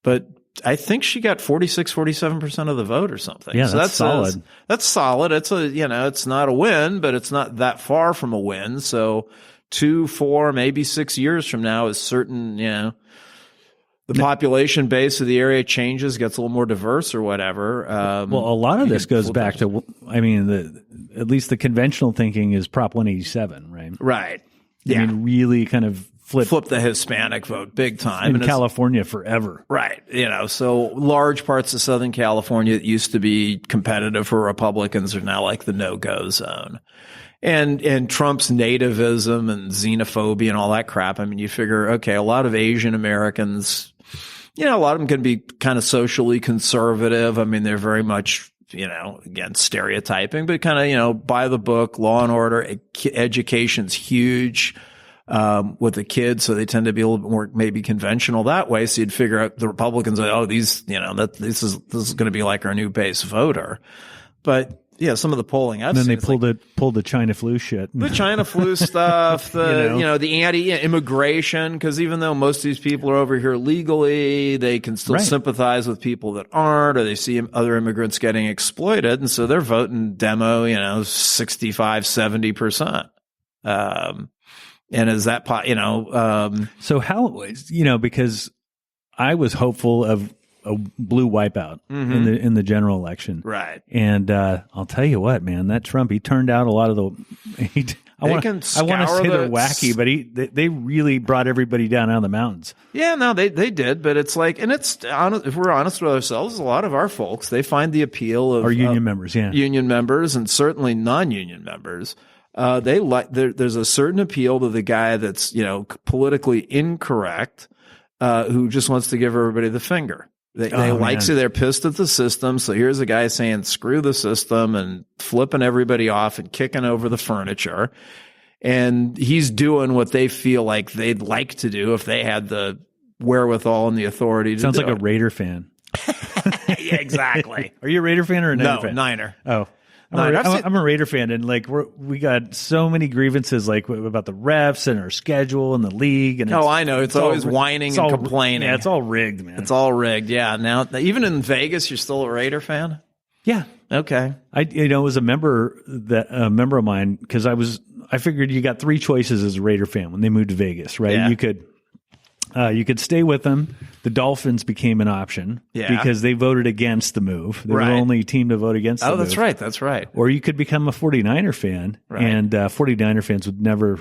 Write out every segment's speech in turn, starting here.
but I think she got 47% of the vote or something. Yeah, so that's solid. That's solid. It's it's not a win, but it's not that far from a win. So 2, 4, maybe 6 years from now is certain, the population base of the area changes, gets a little more diverse or whatever. Well, a lot of this goes back to, at least the conventional thinking is Prop 187, right? Right. Yeah. I mean, really kind of flip the Hispanic vote big time. In California forever. Right. So large parts of Southern California that used to be competitive for Republicans are now like the no-go zone. And Trump's nativism and xenophobia and all that crap. I mean, you figure, okay, a lot of Asian Americans, a lot of them can be kind of socially conservative. I mean, they're very much, again, stereotyping, but kind of, by the book, law and order, education's huge. With the kids, so they tend to be a little bit more maybe conventional that way. So you'd figure out the Republicans, this is going to be like our new base voter. But yeah, some of the polling I've seen. And then they pulled the China flu shit. The China flu stuff, the anti-immigration, because even though most of these people are over here legally, they can still sympathize with people that aren't, or they see other immigrants getting exploited. And so they're voting demo, 65, 70%. And is that, so how, because I was hopeful of a blue wipeout in the general election. Right. And, I'll tell you what, man, that Trump, he turned out a lot of I want to say they're wacky, but they really brought everybody down out of the mountains. Yeah, no, they did, but it's like, and it's honest, if we're honest with ourselves, a lot of our folks, they find the appeal of our union members, union members, and certainly non-union members. There's a certain appeal to the guy that's, politically incorrect, who just wants to give everybody the finger. They they're pissed at the system. So here's a guy saying, screw the system, and flipping everybody off and kicking over the furniture. And he's doing what they feel like they'd like to do if they had the wherewithal and the authority to Sounds do like it. A Raider fan. Yeah, exactly. Are you a Raider fan or a Niner fan? Niner. Oh. I'm a Raider fan, and we got so many grievances about the refs and our schedule and the league. And I know it's always whining and complaining. Yeah, it's all rigged, man. It's all rigged. Yeah. Now, even in Vegas, you're still a Raider fan? Yeah. Okay. I was a member of mine, because I figured you got 3 choices as a Raider fan when they moved to Vegas, right? Yeah. You could stay with them. The Dolphins became an option because they voted against the move. They were the only team to vote against the move. Oh, that's right. Or you could become a 49er fan, and 49er fans would never,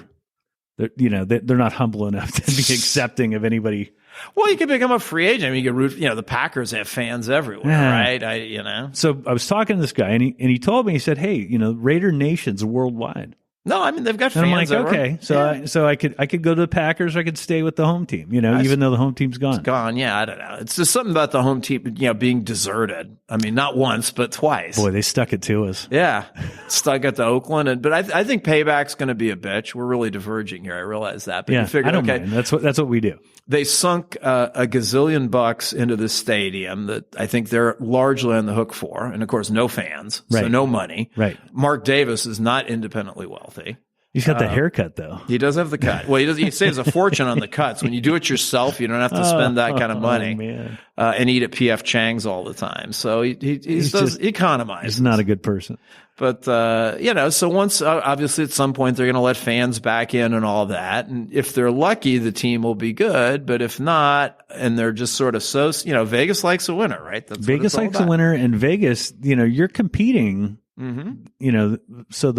they're not humble enough to be accepting of anybody. Well, you could become a free agent. I mean, you could root, the Packers have fans everywhere, right? So I was talking to this guy, and he told me, he said, hey, Raider Nation's worldwide. No, I mean, they've got fans. And I'm like, okay, so I could go to the Packers, or I could stay with the home team, even though the home team's gone. It's gone, yeah, I don't know. It's just something about the home team, being deserted. I mean, not once, but twice. Boy, they stuck it to us. Yeah, stuck it to Oakland. But I think payback's going to be a bitch. We're really diverging here. I realize that. But yeah, you figure, I don't mind. That's what we do. They sunk a gazillion bucks into the stadium that I think they're largely on the hook for. And, of course, no fans, so no money. Right. Mark Davis is not independently wealthy. He's got the haircut, though. He does have the cut. Well, he saves a fortune on the cuts. When you do it yourself, you don't have to spend that kind of money and eat at P.F. Chang's all the time. So he does economize. He's not a good person. But, so once, obviously at some point they're going to let fans back in and all that. And if they're lucky, the team will be good. But if not, and they're just sort of Vegas likes a winner, right? That's Vegas likes a winner, and Vegas, you're competing. Mm-hmm. So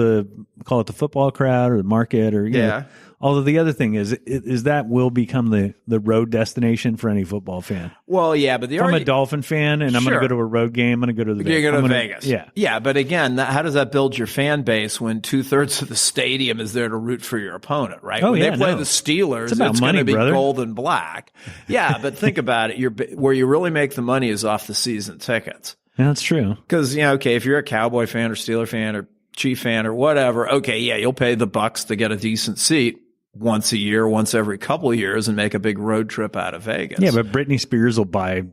call it the football crowd or the market or, although the other thing is that will become the road destination for any football fan. Well, yeah, but I'm a Dolphin fan, and I'm going to go to a road game. I'm going to go to the You're going to Vegas. Yeah. Yeah. But again, how does that build your fan base when 2/3 of the stadium is there to root for your opponent, right? Oh, when they play the Steelers, it's going to be gold and black. Yeah. But think about it. Where you really make the money is off the season tickets. Yeah, that's true. Because, if you're a Cowboy fan or Steeler fan or Chief fan or whatever, okay, yeah, you'll pay the bucks to get a decent seat once a year, once every couple of years, and make a big road trip out of Vegas. Yeah, but Britney Spears will buy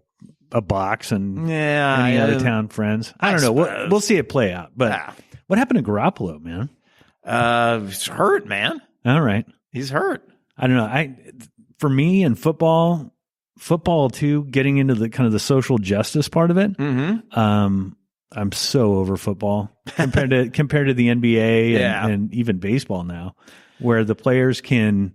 a box and any out-of-town friends. I don't know. We'll see it play out. But what happened to Garoppolo, man? He's hurt, man. All right. He's hurt. I don't know. For me in football, football too, getting into the kind of the social justice part of it. I'm so over football compared to the NBA and even baseball now, where the players can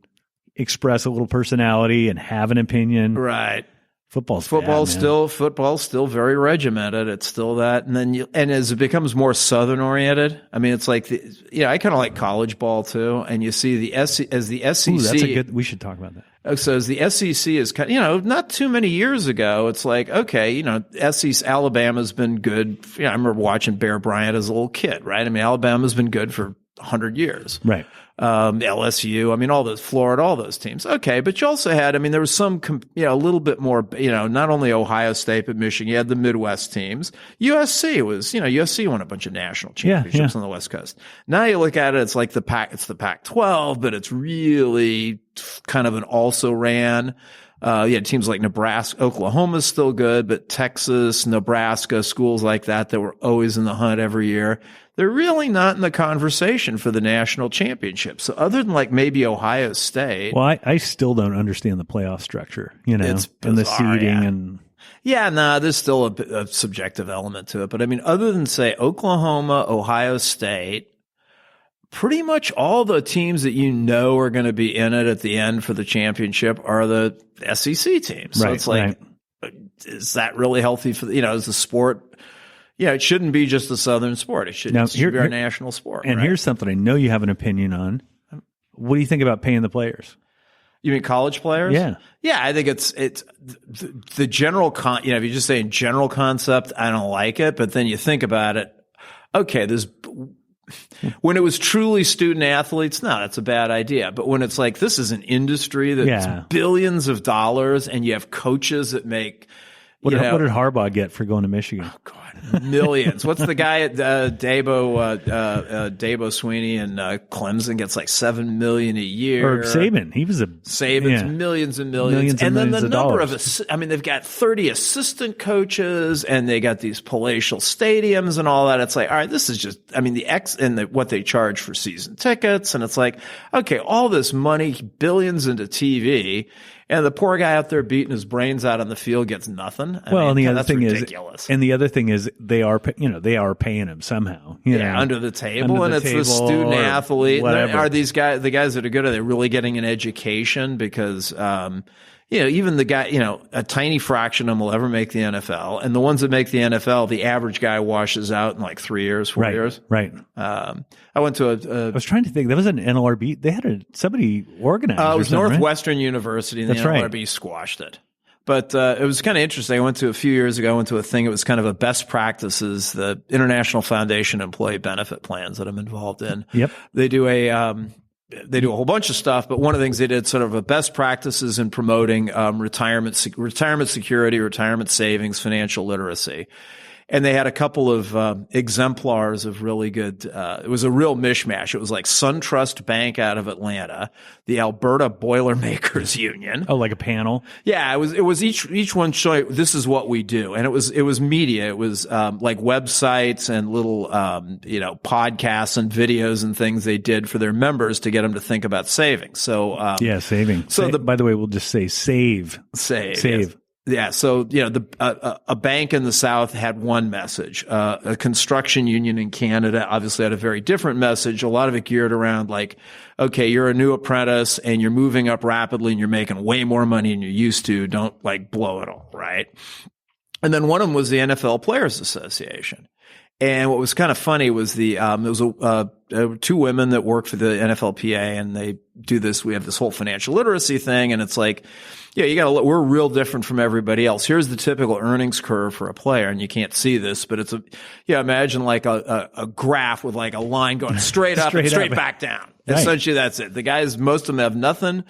express a little personality and have an opinion. Right. Football's still very regimented. It's still that. And then and as it becomes more Southern oriented, I mean, it's like, I kind of like college ball too. And you see the SEC. Ooh, that's a good, we should talk about that. So as the SEC is kind of, not too many years ago, it's like, okay, SEC, Alabama's been good. I remember watching Bear Bryant as a little kid, right? I mean, Alabama's been good for 100 years. Right. LSU, I mean, all those, Florida, all those teams. Okay. But you also had, there was some, a little bit more, not only Ohio State, but Michigan. You had the Midwest teams. USC was, USC won a bunch of national championships on the West Coast. Now you look at it, it's like the Pac-12, but it's really kind of an also ran. You had teams like Nebraska, Oklahoma's still good, but Texas, Nebraska, schools like that were always in the hunt every year. They're really not in the conversation for the national championship. So other than like maybe Ohio State. Well, I still don't understand the playoff structure, it's bizarre, and the seeding and. Yeah, there's still a subjective element to it. But other than say Oklahoma, Ohio State, pretty much all the teams that are going to be in it at the end for the championship are the SEC teams. So it's like, is that really healthy for is the sport? It shouldn't be just a Southern sport. It should be our national sport. And here's something I know you have an opinion on. What do you think about paying the players? You mean college players? Yeah. Yeah, I think it's the general if you just say in general concept, I don't like it. But then you think about it. Okay, when it was truly student athletes, no, that's a bad idea. But when it's like this is an industry that's billions of dollars, and you have coaches that make. What did Harbaugh get for going to Michigan? Oh God, millions. What's the guy at Dabo Sweeney and Clemson gets like $7 million a year? Or Saban, Saban's millions and millions, and then the number of they've got 30 assistant coaches, and they got these palatial stadiums and all that. It's like, all right, this is just what they charge for season tickets, and it's like, okay, all this money, billions into TV. And the poor guy out there beating his brains out on the field gets nothing. And the other thing is, they are paying him somehow. Under the table, and it's the student athlete. Are these guys, the guys that are good, are they really getting an education? Because even the guy, a tiny fraction of them will ever make the NFL, and the ones that make the NFL, the average guy washes out in like 3 years, 4 years. Right. I went to I was trying to think. That was an NLRB. They had somebody organized. It was Northwestern right? University, and the NLRB squashed it. But it was kind of interesting. A few years ago, I went to a thing. It was kind of a best practices, the International Foundation Employee Benefit Plans that I'm involved in. Yep. They do a whole bunch of stuff, but one of the things they did sort of a best practices in promoting retirement security, retirement savings, financial literacy. And they had a couple of exemplars of really good it was a real mishmash. It was like SunTrust Bank out of Atlanta, the Alberta Boilermakers Union. Oh, like a panel? Yeah, it was each one showing this is what we do. And it was media. It was like websites and little podcasts and videos and things they did for their members to get them to think about saving. So saving. So by the way, we'll just say save. Yes. Yeah. So, a bank in the South had one message. A construction union in Canada obviously had a very different message. A lot of it geared around like, okay, you're a new apprentice and you're moving up rapidly and you're making way more money than you used to. Don't like blow it all, right? And then one of them was the NFL Players Association. And what was kind of funny was there was two women that work for the NFLPA, and they do this. We have this whole financial literacy thing, and it's like, we're real different from everybody else. Here's the typical earnings curve for a player, and you can't see this, but it's imagine like a graph with like a line going straight up and straight back down. Right. Essentially, that's it. The guys, most of them have nothing.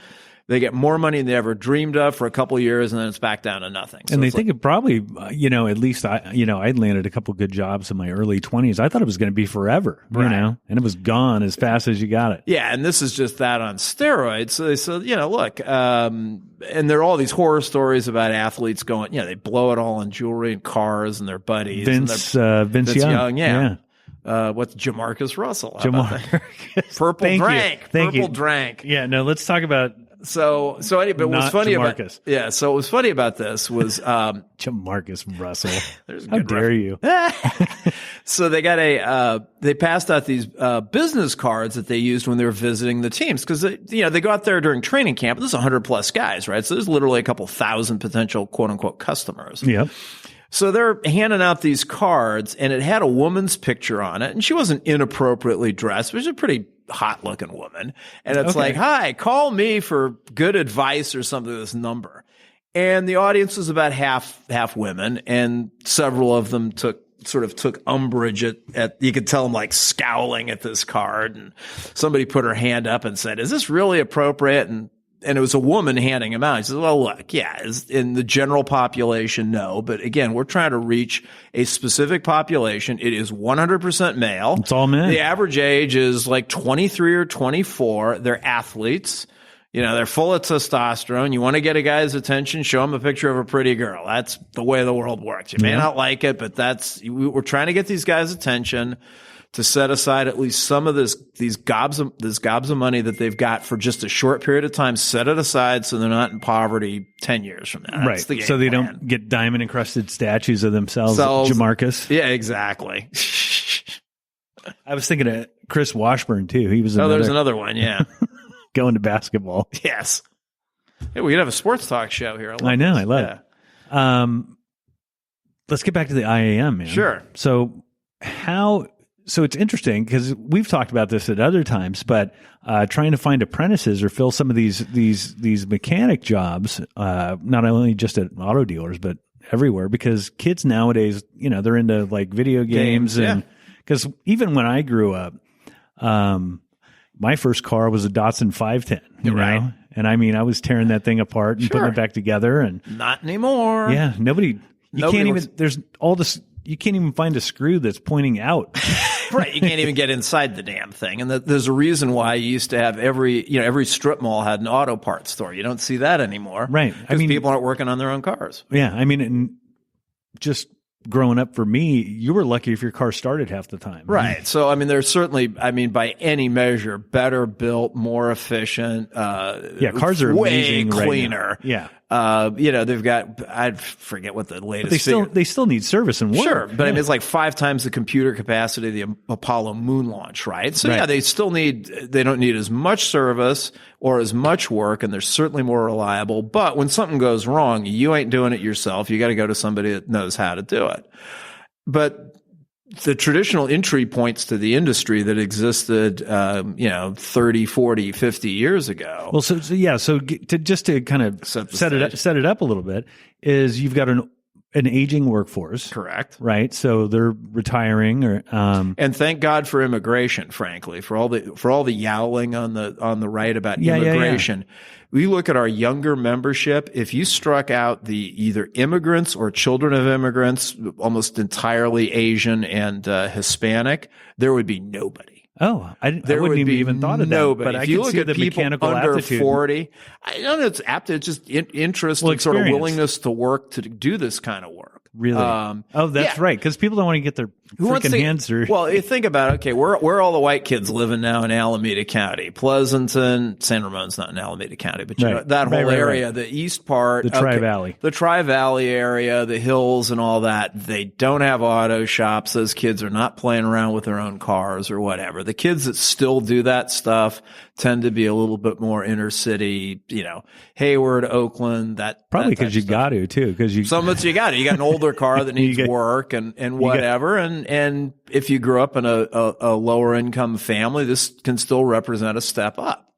They get more money than they ever dreamed of for a couple of years, and then it's back down to nothing. So and they think it probably, at least I'd landed a couple of good jobs in my early 20s. I thought it was going to be forever, and it was gone as fast as you got it. Yeah, and this is just that on steroids. So they said, look, and there are all these horror stories about athletes going, they blow it all in jewelry and cars and their buddies. Vince Young. Yeah. What's Jamarcus Russell? Jamarcus. Purple drank. Drank. Yeah, no, let's talk about Anyway, but what's funny about so what was funny about this was Jamarcus Russell. How dare you? So they passed out these business cards that they used when they were visiting the teams because they go out there during training camp. There's 100+ guys, right? So there's literally a couple thousand potential quote unquote customers. Yep. So they're handing out these cards, and it had a woman's picture on it, and she wasn't inappropriately dressed, but she was a pretty hot-looking woman. And it's like, hi, call me for good advice or something to this number. And the audience was about half women, and several of them took umbrage at you could tell them like scowling at this card. And somebody put her hand up and said, is this really appropriate? And it was a woman handing him out. He says, well, look, in the general population, no. But again, we're trying to reach a specific population. It is 100% male. It's all men. The average age is like 23 or 24. They're athletes. They're full of testosterone. You want to get a guy's attention, show him a picture of a pretty girl. That's the way the world works. You may not like it, but we're trying to get these guys' attention to set aside at least some of these gobs of money that they've got for just a short period of time. Set it aside so they're not in poverty 10 years from now. That's right. So they don't get diamond encrusted statues of themselves. Jamarcus. Yeah, exactly. I was thinking of Chris Washburn too. He was there's another one. Yeah. Going to basketball. Yes. Hey, we could have a sports talk show here. I know. I love it. Let's get back to the IAM, man. Sure. So it's interesting because we've talked about this at other times, but trying to find apprentices or fill some of these mechanic jobs, not only just at auto dealers, but everywhere, because kids nowadays, they're into like video games and because even when I grew up, my first car was a Datsun 510, you know? And I mean, I was tearing that thing apart and putting it back together, and not anymore. Yeah. You can't even find a screw that's pointing out. Right. You can't even get inside the damn thing. And there's a reason why you used to have every strip mall had an auto parts store. You don't see that anymore. Right. Because people aren't working on their own cars. Yeah. I mean, and just growing up for me, you were lucky if your car started half the time. Right. So, I mean, there's certainly, by any measure, better built, more efficient. Cars are way amazing cleaner. Right now. Yeah. They've got, I forget what the latest but they still need service and work. Sure. But I mean, it's like 5 times the computer capacity of the Apollo moon launch, right? So they don't need as much service or as much work, and they're certainly more reliable. But when something goes wrong, you ain't doing it yourself. You got to go to somebody that knows how to do it. But the traditional entry points to the industry that existed, 30, 40, 50 years ago. Well, just to kind of set it up a little bit, is you've got an aging workforce. Correct. Right. So they're retiring and thank God for immigration, frankly, for all the yowling on the right about immigration. Yeah. We look at our younger membership. If you struck out the either immigrants or children of immigrants, almost entirely Asian and Hispanic, there would be nobody. Oh, I wouldn't even thought of that. But if you look at people under aptitude. 40, I don't know it's aptitude, it's just interest and sort of willingness to work to do this kind of work. Really? That's right. Because people don't want to get their freaking hands dirty. Well, you think about it. Okay, where are all the white kids living now in Alameda County? Pleasanton, San Ramon's not in Alameda County, but that whole area, the east part. The Tri-Valley. The Tri-Valley area, the hills and all that, they don't have auto shops. Those kids are not playing around with their own cars or whatever. The kids that still do that stuff tend to be a little bit more inner city, Hayward, Oakland, probably because you got to too, some of it's you got to. You got an older car that needs work and whatever. And if you grew up in a lower income family, this can still represent a step up.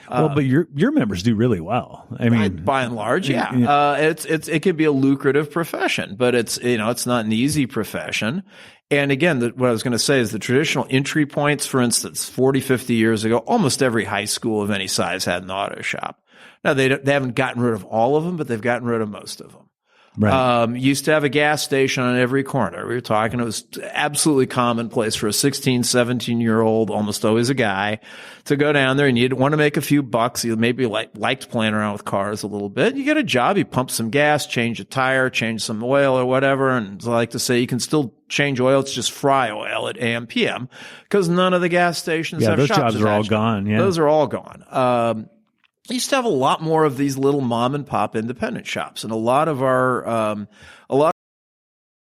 But your members do really well. I mean, by and large, yeah. It can be a lucrative profession, but it's not an easy profession. And again, what I was going to say is the traditional entry points, for instance, 40, 50 years ago, almost every high school of any size had an auto shop. Now, they haven't gotten rid of all of them, but they've gotten rid of most of them. Right. Used to have a gas station on every corner. We were talking, it was absolutely commonplace for a 16, 17-year-old, almost always a guy, to go down there and you'd want to make a few bucks. You maybe liked playing around with cars a little bit. You get a job, you pump some gas, change a tire, change some oil or whatever. And as I like to say, you can still change oil. It's just fry oil at AM, PM, because none of the gas stations have those shops jobs are all gone. Yeah. Those are all gone. I used to have a lot more of these little mom and pop independent shops, and a lot of our